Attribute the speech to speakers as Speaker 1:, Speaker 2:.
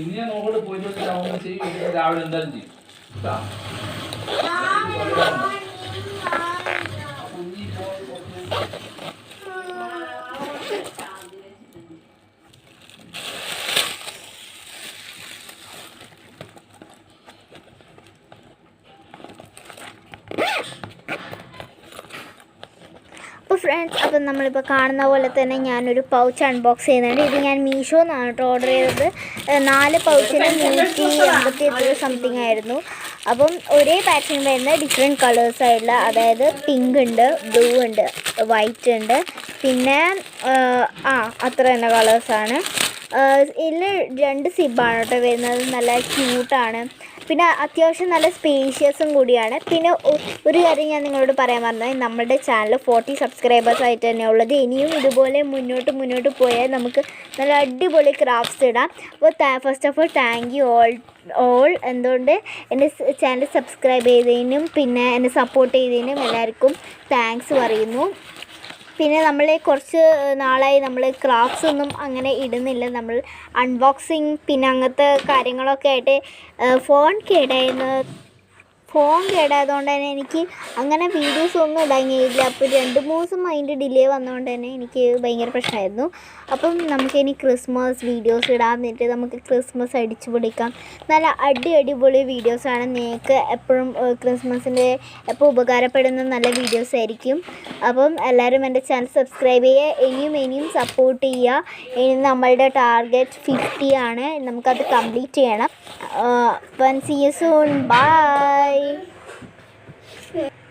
Speaker 1: ഇനി നോക്കോട്ട് പോയിട്ട് ചെയ്യും രാവിലെ എന്തായാലും ചെയ്യും.
Speaker 2: അപ്പോൾ ഫ്രണ്ട്സ്, അപ്പം നമ്മളിപ്പോൾ കാണുന്ന പോലെ തന്നെ ഞാനൊരു പൗച്ച് അൺബോക്സ് ചെയ്യുന്നുണ്ട്. ഇത് ഞാൻ മീഷോ നിന്നാണ് കേട്ടോ ഓർഡർ ചെയ്തത്. 4 പൗച്ചിന് 180 സംതിങ് ആയിരുന്നു. അപ്പം ഒരേ പാറ്റേൺ വരുന്ന ഡിഫറെൻറ്റ് കളേഴ്സായിട്ടുള്ള, അതായത് പിങ്ക് ഉണ്ട്, ബ്ലൂ ഉണ്ട്, വൈറ്റ് ഉണ്ട്, പിന്നെ അത്ര തന്നെ കളേഴ്സാണ്. ഇതിൽ 2 സിബാണ് കേട്ടോ വരുന്നത്. നല്ല ക്യൂട്ടാണ്, പിന്നെ അത്യാവശ്യം നല്ല സ്പേഷ്യസും കൂടിയാണ്. പിന്നെ ഒരു കാര്യം ഞാൻ നിങ്ങളോട് പറയാൻ പറഞ്ഞത്, നമ്മുടെ ചാനൽ 40 സബ്സ്ക്രൈബേഴ്സ് ആയിട്ട് തന്നെ ഉള്ളത്. ഇനിയും ഇതുപോലെ മുന്നോട്ട് പോയാൽ നമുക്ക് നല്ല അടിപൊളി ക്രാഫ്റ്റ്സ് ഇടാം. അപ്പോൾ first of all thank you all എന്തുകൊണ്ട് എൻ്റെ ചാനൽ സബ്സ്ക്രൈബ് ചെയ്തതിനും പിന്നെ എന്നെ സപ്പോർട്ട് ചെയ്തതിനും എല്ലാവർക്കും താങ്ക്സ് പറയുന്നു. പിന്നെ നമ്മൾ കുറച്ച് നാളായി നമ്മൾ ക്രാഫ്റ്റ്സ് ഒന്നും അങ്ങനെ ഇടുന്നില്ല. നമ്മൾ അൺബോക്സിങ് പിന്നെ അങ്ങനത്തെ കാര്യങ്ങളൊക്കെ ആയിട്ട് ഫോൺ കേടായതുകൊണ്ട് തന്നെ എനിക്ക് അങ്ങനെ വീഡിയോസ് ഒന്നും ഇടാൻ കഴിയില്ല. അപ്പോൾ 2-3 ദിവസം അതിൻ്റെ ഡിലേ വന്നതുകൊണ്ട് തന്നെ എനിക്ക് ഭയങ്കര പ്രശ്നമായിരുന്നു. അപ്പം നമുക്കിനി ക്രിസ്മസ് വീഡിയോസ് ഇടാമെന്നിട്ട് നമുക്ക് ക്രിസ്മസ് അടിച്ചു പൊളിക്കാം. നല്ല അടിപൊളി വീഡിയോസാണ്. നിങ്ങൾക്ക് എപ്പോഴും ക്രിസ്മസിൻ്റെ എപ്പോൾ ഉപകാരപ്പെടുന്ന നല്ല വീഡിയോസ് ആയിരിക്കും. അപ്പം എല്ലാവരും എൻ്റെ ചാനൽ സബ്സ്ക്രൈബ് ചെയ്യുക, ഇനിയും സപ്പോർട്ട് ചെയ്യുക. ഇനി നമ്മളുടെ ടാർഗറ്റ് 50 ആണ്. നമുക്കത് കംപ്ലീറ്റ് ചെയ്യണം. See you soon. ബൈ.